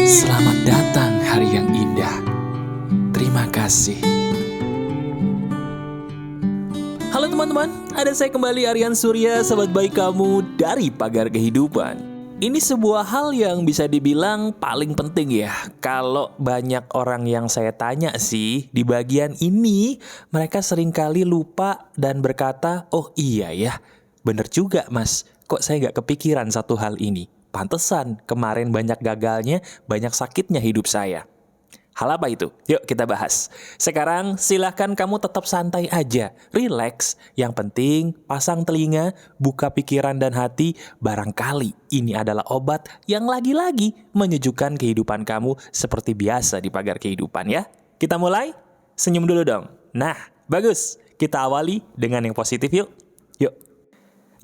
Selamat datang hari yang indah. Terima kasih. Halo teman-teman, ada saya kembali Aryan Surya, sahabat baik kamu dari Pagar Kehidupan. Ini sebuah hal yang bisa dibilang paling penting ya. Kalau banyak orang yang saya tanya sih, di bagian ini mereka seringkali lupa dan berkata, "Oh iya ya, bener juga mas, kok saya gak kepikiran satu hal ini. Pantesan kemarin banyak gagalnya, banyak sakitnya hidup saya." Hal apa itu? Yuk kita bahas. Sekarang silahkan kamu tetap santai aja, relax. Yang penting pasang telinga, buka pikiran dan hati. Barangkali ini adalah obat yang lagi-lagi menyejukkan kehidupan kamu seperti biasa di Pagar Kehidupan ya. Kita mulai? Senyum dulu dong. Nah, bagus. Kita awali dengan yang positif yuk. Yuk.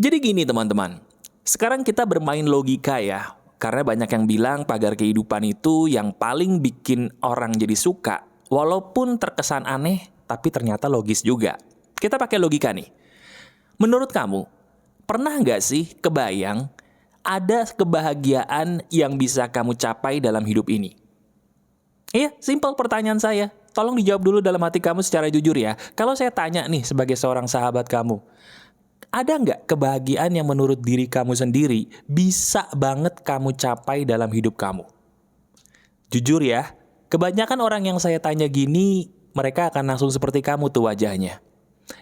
Jadi gini teman-teman. Sekarang kita bermain logika ya. Karena banyak yang bilang Pagar Kehidupan itu yang paling bikin orang jadi suka. Walaupun terkesan aneh, tapi ternyata logis juga. Kita pakai logika nih. Menurut kamu, pernah nggak sih kebayang ada kebahagiaan yang bisa kamu capai dalam hidup ini? Iya, simpel pertanyaan saya. Tolong dijawab dulu dalam hati kamu secara jujur ya. Kalau saya tanya nih sebagai seorang sahabat kamu, ada nggak kebahagiaan yang menurut diri kamu sendiri bisa banget kamu capai dalam hidup kamu? Jujur ya, kebanyakan orang yang saya tanya gini, mereka akan langsung seperti kamu tuh wajahnya.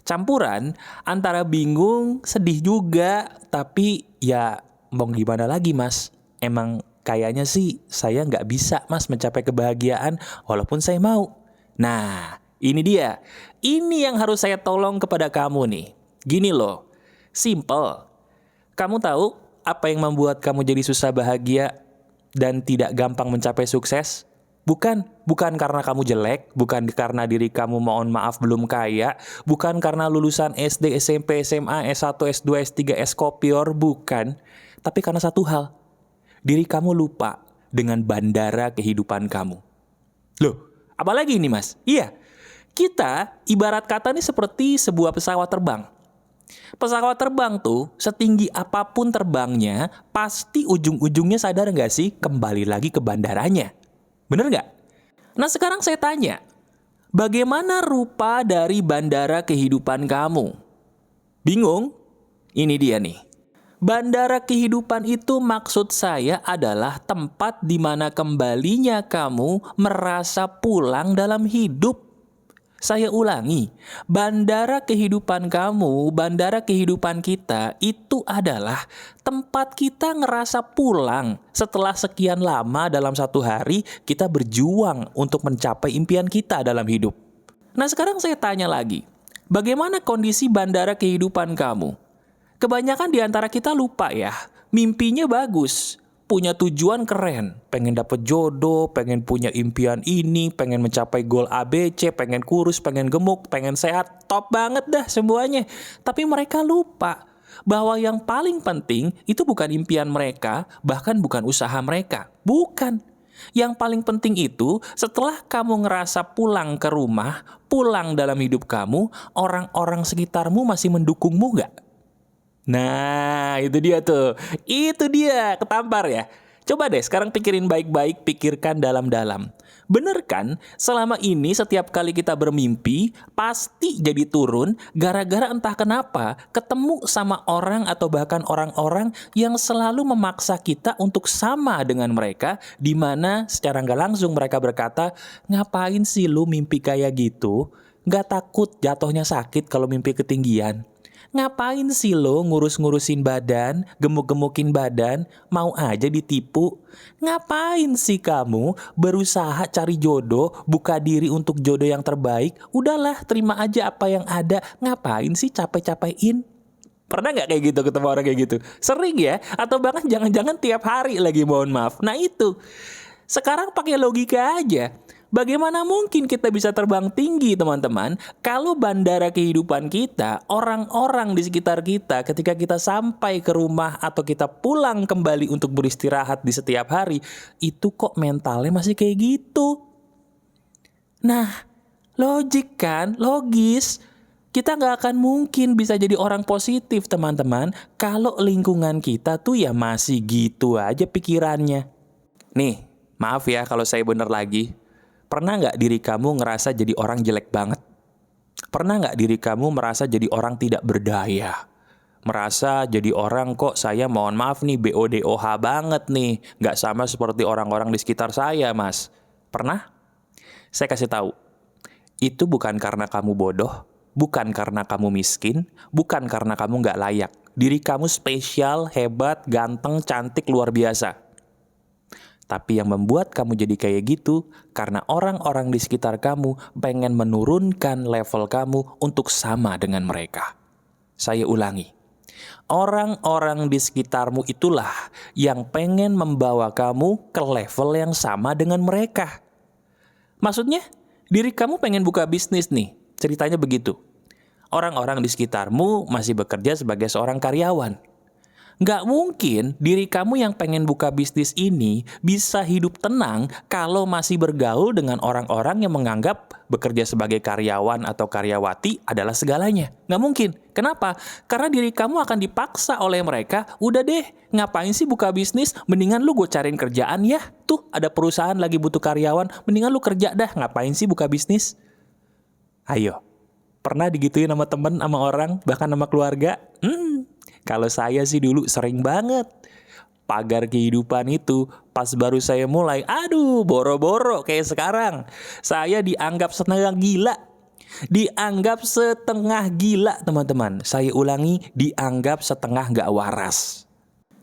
Campuran antara bingung, sedih juga, tapi ya mau gimana lagi mas? Emang kayaknya sih saya nggak bisa mas mencapai kebahagiaan walaupun saya mau. Nah, ini dia. Ini yang harus saya tolong kepada kamu nih. Gini loh. Simple. Kamu tahu apa yang membuat kamu jadi susah bahagia dan tidak gampang mencapai sukses? Bukan karena kamu jelek, bukan karena diri kamu mohon maaf belum kaya, bukan karena lulusan SD, SMP, SMA, S1, S2, S3, S-Kopior, bukan. Tapi karena satu hal, diri kamu lupa dengan bandara kehidupan kamu. Loh, apalagi ini mas? Iya, kita ibarat kata ini seperti sebuah pesawat terbang. Pesawat terbang tuh setinggi apapun terbangnya pasti ujung-ujungnya sadar nggak sih kembali lagi ke bandaranya. Bener nggak? Nah sekarang saya tanya, bagaimana rupa dari bandara kehidupan kamu? Bingung? Ini dia nih. Bandara kehidupan itu maksud saya adalah tempat di mana kembalinya kamu merasa pulang dalam hidup. Saya ulangi, bandara kehidupan kamu, bandara kehidupan kita itu adalah tempat kita ngerasa pulang setelah sekian lama dalam satu hari kita berjuang untuk mencapai impian kita dalam hidup. Nah sekarang saya tanya lagi, bagaimana kondisi bandara kehidupan kamu? Kebanyakan di antara kita lupa ya, mimpinya bagus. Punya tujuan keren, pengen dapet jodoh, pengen punya impian ini, pengen mencapai goal ABC, pengen kurus, pengen gemuk, pengen sehat, top banget dah semuanya. Tapi mereka lupa bahwa yang paling penting itu bukan impian mereka, bahkan bukan usaha mereka. Bukan. Yang paling penting itu setelah kamu ngerasa pulang ke rumah, pulang dalam hidup kamu, orang-orang sekitarmu masih mendukungmu gak? Nah, itu dia tuh. Itu dia, ketampar ya. Coba deh sekarang pikirin baik-baik, pikirkan dalam-dalam. Bener kan, selama ini setiap kali kita bermimpi, pasti jadi turun gara-gara entah kenapa ketemu sama orang atau bahkan orang-orang yang selalu memaksa kita untuk sama dengan mereka, di mana secara nggak langsung mereka berkata, ngapain sih lu mimpi kayak gitu? Nggak takut jatuhnya sakit kalau mimpi ketinggian? Ngapain sih lo ngurus-ngurusin badan, gemuk-gemukin badan, mau aja ditipu? Ngapain sih kamu berusaha cari jodoh, buka diri untuk jodoh yang terbaik? Udahlah, terima aja apa yang ada. Ngapain sih capek-capekin? Pernah nggak kayak gitu ketemu orang kayak gitu? Sering ya? Atau bahkan jangan-jangan tiap hari lagi, mohon maaf. Nah itu, sekarang pakai logika aja. Bagaimana mungkin kita bisa terbang tinggi teman-teman kalau bandara kehidupan kita, orang-orang di sekitar kita ketika kita sampai ke rumah atau kita pulang kembali untuk beristirahat di setiap hari, itu kok mentalnya masih kayak gitu. Nah, logik kan? Logis. Kita nggak akan mungkin bisa jadi orang positif teman-teman kalau lingkungan kita tuh ya masih gitu aja pikirannya. Nih, Maaf ya kalau saya bener lagi. Pernah nggak diri kamu ngerasa jadi orang jelek banget? Pernah nggak diri kamu merasa jadi orang tidak berdaya? Merasa jadi orang kok saya mohon maaf nih BODOH banget nih. Nggak sama seperti orang-orang di sekitar saya, Mas. Pernah? Saya kasih tahu. Itu bukan karena kamu bodoh, bukan karena kamu miskin, bukan karena kamu nggak layak. Diri kamu spesial, hebat, ganteng, cantik, luar biasa. Tapi yang membuat kamu jadi kayak gitu, karena orang-orang di sekitar kamu pengen menurunkan level kamu untuk sama dengan mereka. Saya ulangi. Orang-orang di sekitarmu itulah yang pengen membawa kamu ke level yang sama dengan mereka. Maksudnya, diri kamu pengen buka bisnis nih, ceritanya begitu. Orang-orang di sekitarmu masih bekerja sebagai seorang karyawan. Nggak mungkin diri kamu yang pengen buka bisnis ini bisa hidup tenang kalau masih bergaul dengan orang-orang yang menganggap bekerja sebagai karyawan atau karyawati adalah segalanya. Nggak mungkin. Kenapa? Karena diri kamu akan dipaksa oleh mereka, udah deh, ngapain sih buka bisnis? Mendingan lu gue cariin kerjaan ya. Tuh, ada perusahaan lagi butuh karyawan, mendingan lu kerja dah, ngapain sih buka bisnis? Ayo, pernah digituin sama temen, sama orang, bahkan sama keluarga? Kalau saya sih dulu sering banget. Pagar kehidupan itu pas baru saya mulai, aduh boro-boro kayak sekarang. Saya dianggap setengah gila. Dianggap setengah gila teman-teman. Saya ulangi, dianggap setengah gak waras.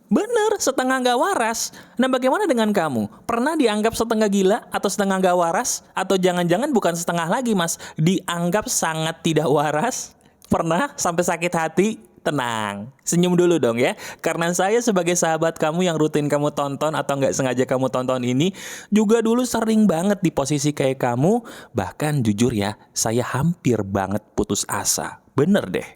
Bener, setengah gak waras. Nah bagaimana dengan kamu? Pernah dianggap setengah gila atau setengah gak waras? Atau jangan-jangan bukan setengah lagi mas, dianggap sangat tidak waras? Pernah sampai sakit hati? Tenang, senyum dulu dong ya. Karena saya sebagai sahabat kamu yang rutin kamu tonton atau nggak sengaja kamu tonton ini, juga dulu sering banget di posisi kayak kamu. Bahkan jujur ya, saya hampir banget putus asa. Bener deh.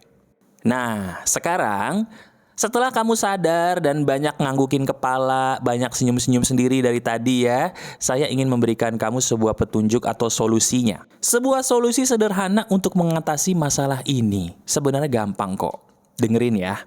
Nah, sekarang setelah kamu sadar dan banyak nganggukin kepala, banyak senyum-senyum sendiri dari tadi ya, saya ingin memberikan kamu sebuah petunjuk atau solusinya. Sebuah solusi sederhana untuk mengatasi masalah ini. Sebenarnya gampang kok. Dengerin ya,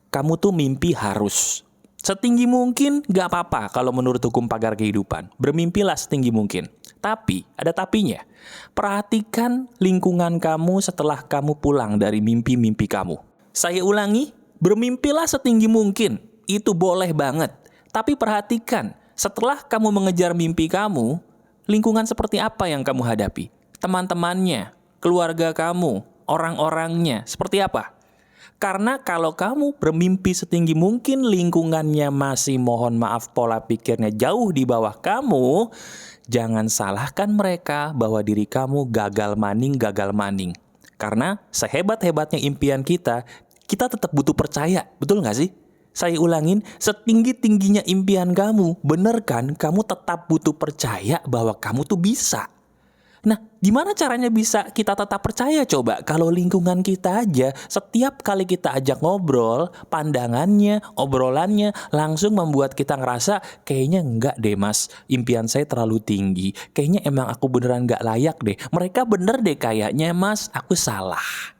kamu tuh mimpi harus setinggi mungkin, gak apa-apa kalau menurut hukum pagar kehidupan. Bermimpilah setinggi mungkin. Tapi, ada tapinya. Perhatikan lingkungan kamu setelah kamu pulang dari mimpi-mimpi kamu. Saya ulangi, bermimpilah setinggi mungkin. Itu boleh banget. Tapi perhatikan, setelah kamu mengejar mimpi kamu, lingkungan seperti apa yang kamu hadapi? Teman-temannya, keluarga kamu, orang-orangnya, seperti apa? Karena kalau kamu bermimpi setinggi mungkin lingkungannya masih mohon maaf pola pikirnya jauh di bawah kamu, jangan salahkan mereka bahwa diri kamu gagal maning. Karena sehebat-hebatnya impian kita tetap butuh percaya, betul nggak sih? Saya ulangin, setinggi-tingginya impian kamu, bener kan? Kamu tetap butuh percaya bahwa kamu tuh bisa. Nah, gimana caranya bisa kita tetap percaya coba? Kalau lingkungan kita aja, setiap kali kita ajak ngobrol, pandangannya, obrolannya, langsung membuat kita ngerasa, kayaknya enggak deh mas, impian saya terlalu tinggi. Kayaknya emang aku beneran gak layak deh. Mereka bener deh kayaknya mas, aku salah.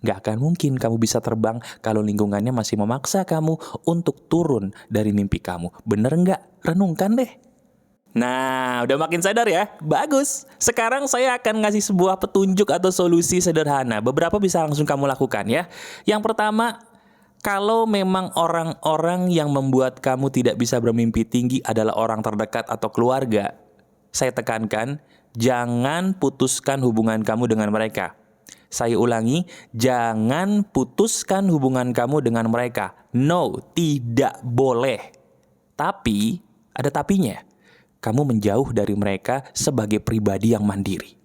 Gak akan mungkin kamu bisa terbang kalau lingkungannya masih memaksa kamu untuk turun dari mimpi kamu. Bener nggak? Renungkan deh. Nah, udah makin sadar ya? Bagus. Sekarang saya akan ngasih sebuah petunjuk atau solusi sederhana. Beberapa bisa langsung kamu lakukan ya. Yang pertama, kalau memang orang-orang yang membuat kamu tidak bisa bermimpi tinggi adalah orang terdekat atau keluarga, saya tekankan, jangan putuskan hubungan kamu dengan mereka. Saya ulangi, jangan putuskan hubungan kamu dengan mereka. No, tidak boleh. Tapi, ada tapinya. Kamu menjauh dari mereka sebagai pribadi yang mandiri.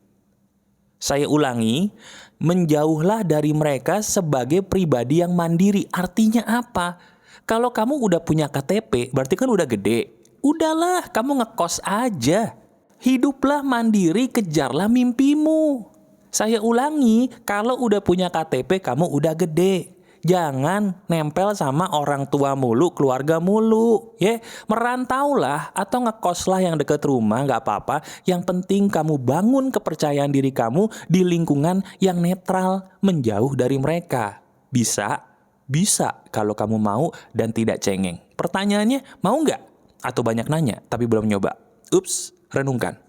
Saya ulangi, menjauhlah dari mereka sebagai pribadi yang mandiri. Artinya apa? Kalau kamu udah punya KTP, berarti kan udah gede. Udahlah, kamu ngekos aja. Hiduplah mandiri, kejarlah mimpimu. Saya ulangi, kalau udah punya KTP, kamu udah gede. Jangan nempel sama orang tua mulu, keluarga mulu. Merantaulah atau ngekoslah yang deket rumah, gak apa-apa. Yang penting kamu bangun kepercayaan diri kamu di lingkungan yang netral, menjauh dari mereka. Bisa? Bisa kalau kamu mau dan tidak cengeng. Pertanyaannya, mau gak? Atau banyak nanya tapi belum nyoba? Ups, renungkan.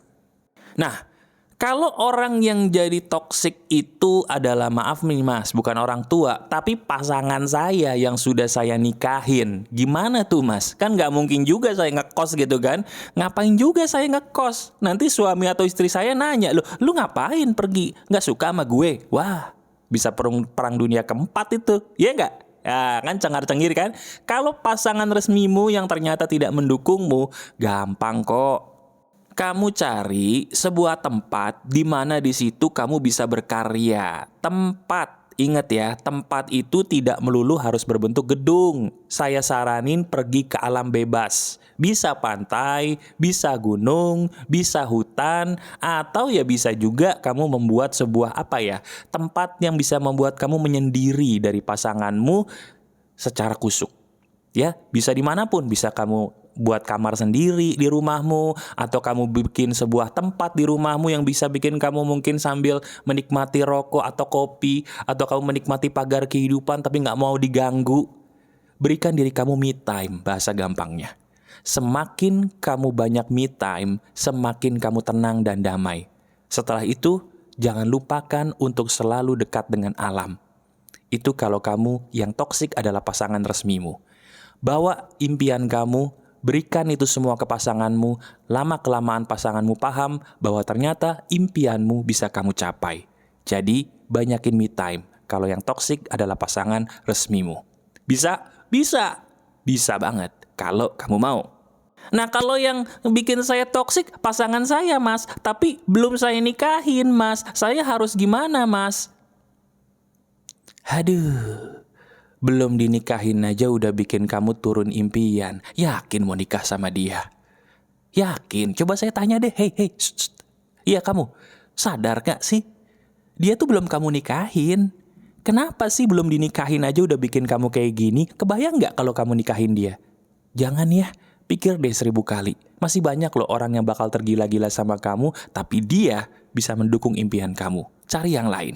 Nah, kalau orang yang jadi toksik itu adalah, maaf nih mas, bukan orang tua, tapi pasangan saya yang sudah saya nikahin. Gimana tuh mas? Kan nggak mungkin juga saya ngekos gitu kan? Ngapain juga saya ngekos? Nanti suami atau istri saya nanya, lu ngapain pergi? Nggak suka sama gue? Wah, bisa perang dunia keempat itu, ya nggak? Ya kan, cengar-cengir kan? Kalau pasangan resmimu yang ternyata tidak mendukungmu, gampang kok. Kamu cari sebuah tempat di mana di situ kamu bisa berkarya. Tempat, ingat ya, tempat itu tidak melulu harus berbentuk gedung. Saya saranin pergi ke alam bebas. Bisa pantai, bisa gunung, bisa hutan, atau ya bisa juga kamu membuat sebuah tempat yang bisa membuat kamu menyendiri dari pasanganmu secara kusuk. Ya, bisa dimanapun, bisa kamu buat kamar sendiri di rumahmu, atau kamu bikin sebuah tempat di rumahmu yang bisa bikin kamu mungkin sambil menikmati rokok atau kopi, atau kamu menikmati pagar kehidupan tapi nggak mau diganggu. Berikan diri kamu me time, bahasa gampangnya. Semakin kamu banyak me time, semakin kamu tenang dan damai. Setelah itu, jangan lupakan untuk selalu dekat dengan alam. Itu kalau kamu yang toksik adalah pasangan resmimu. Bawa impian kamu, berikan itu semua ke pasanganmu. Lama-kelamaan pasanganmu paham bahwa ternyata impianmu bisa kamu capai. Jadi, banyakin me time kalau yang toksik adalah pasangan resmimu. Bisa? Bisa. Bisa banget kalau kamu mau. Nah, kalau yang bikin saya toksik pasangan saya, mas, tapi belum saya nikahin, mas. Saya harus gimana, mas? Aduh, belum dinikahin aja udah bikin kamu turun impian. Yakin mau nikah sama dia? Yakin? Coba saya tanya deh. Hei, iya kamu, sadar gak sih? Dia tuh belum kamu nikahin. Kenapa sih belum dinikahin aja udah bikin kamu kayak gini? Kebayang gak kalau kamu nikahin dia? Jangan ya, pikir deh 1000 kali. Masih banyak loh orang yang bakal tergila-gila sama kamu, tapi dia bisa mendukung impian kamu. Cari yang lain.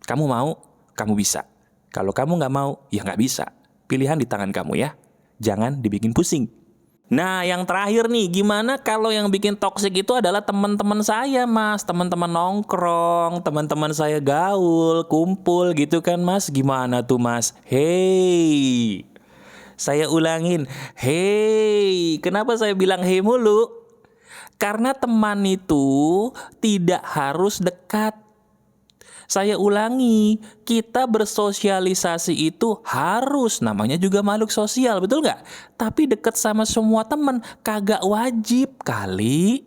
Kamu mau, kamu bisa. Kalau kamu nggak mau, ya nggak bisa. Pilihan di tangan kamu ya. Jangan dibikin pusing. Nah, yang terakhir nih, gimana kalau yang bikin toksik itu adalah teman-teman saya, mas. Teman-teman nongkrong, teman-teman saya gaul, kumpul gitu kan, mas. Gimana tuh, mas? Hey, saya ulangin. Hey, kenapa saya bilang hey mulu? Karena teman itu tidak harus dekat. Saya ulangi, kita bersosialisasi itu harus, namanya juga makhluk sosial, betul nggak? Tapi deket sama semua teman, kagak wajib kali.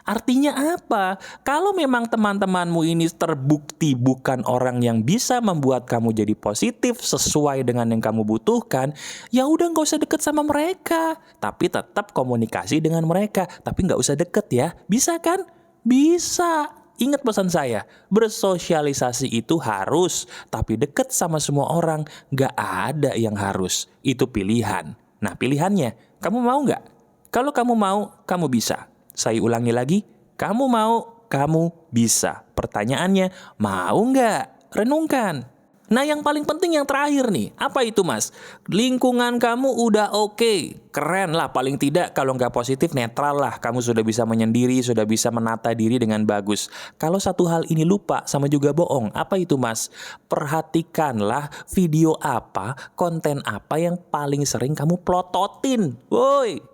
Artinya apa? Kalau memang teman-temanmu ini terbukti bukan orang yang bisa membuat kamu jadi positif sesuai dengan yang kamu butuhkan, ya udah nggak usah deket sama mereka. Tapi tetap komunikasi dengan mereka, tapi nggak usah deket ya. Bisa kan? Bisa. Ingat pesan saya, bersosialisasi itu harus, tapi deket sama semua orang, gak ada yang harus. Itu pilihan. Nah, pilihannya, kamu mau gak? Kalau kamu mau, kamu bisa. Saya ulangi lagi, kamu mau, kamu bisa. Pertanyaannya, mau gak? Renungkan. Nah, yang paling penting yang terakhir nih, apa itu mas? Lingkungan kamu udah oke, keren lah, paling tidak kalau nggak positif netral lah. Kamu sudah bisa menyendiri, sudah bisa menata diri dengan bagus. Kalau satu hal ini lupa, sama juga bohong. Apa itu mas? Perhatikanlah video apa, konten apa yang paling sering kamu plototin. Woi,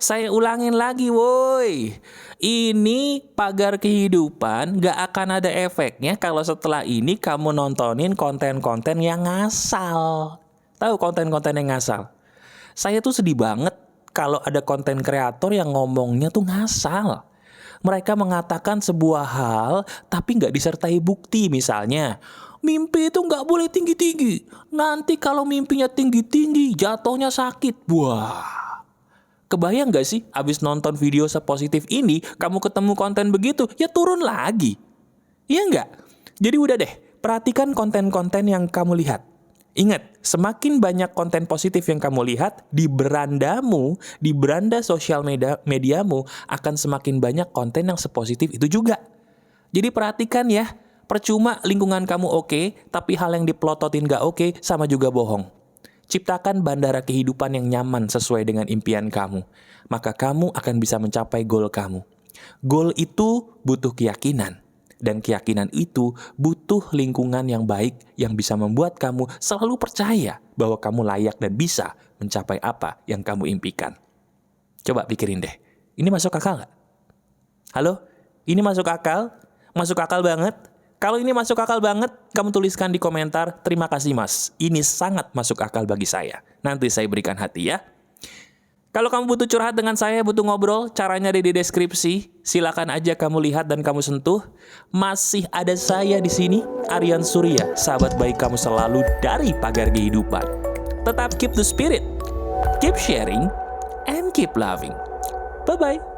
saya ulangin lagi woi. Ini pagar kehidupan gak akan ada efeknya kalau setelah ini kamu nontonin konten-konten yang ngasal. Tahu konten-konten yang ngasal? Saya tuh sedih banget kalau ada konten kreator yang ngomongnya tuh ngasal. Mereka mengatakan sebuah hal tapi gak disertai bukti. Misalnya, mimpi itu gak boleh tinggi-tinggi. Nanti kalau mimpinya tinggi-tinggi jatuhnya sakit. Wah, kebayang gak sih abis nonton video sepositif ini, kamu ketemu konten begitu, ya turun lagi. Iya nggak? Jadi udah deh, perhatikan konten-konten yang kamu lihat. Ingat, semakin banyak konten positif yang kamu lihat, di berandamu, di beranda sosial mediamu, akan semakin banyak konten yang sepositif itu juga. Jadi perhatikan ya, percuma lingkungan kamu oke, tapi hal yang diplototin gak oke, sama juga bohong. Ciptakan bandara kehidupan yang nyaman sesuai dengan impian kamu. Maka kamu akan bisa mencapai goal kamu. Goal itu butuh keyakinan. Dan keyakinan itu butuh lingkungan yang baik yang bisa membuat kamu selalu percaya bahwa kamu layak dan bisa mencapai apa yang kamu impikan. Coba pikirin deh, ini masuk akal nggak? Halo? Ini masuk akal? Masuk akal banget? Kalau ini masuk akal banget, kamu tuliskan di komentar, terima kasih mas, ini sangat masuk akal bagi saya. Nanti saya berikan hati ya. Kalau kamu butuh curhat dengan saya, butuh ngobrol, caranya ada di deskripsi. Silakan aja kamu lihat dan kamu sentuh. Masih ada saya di sini, Aryan Surya, sahabat baik kamu selalu dari Pagar Kehidupan. Tetap keep the spirit, keep sharing, and keep loving. Bye-bye.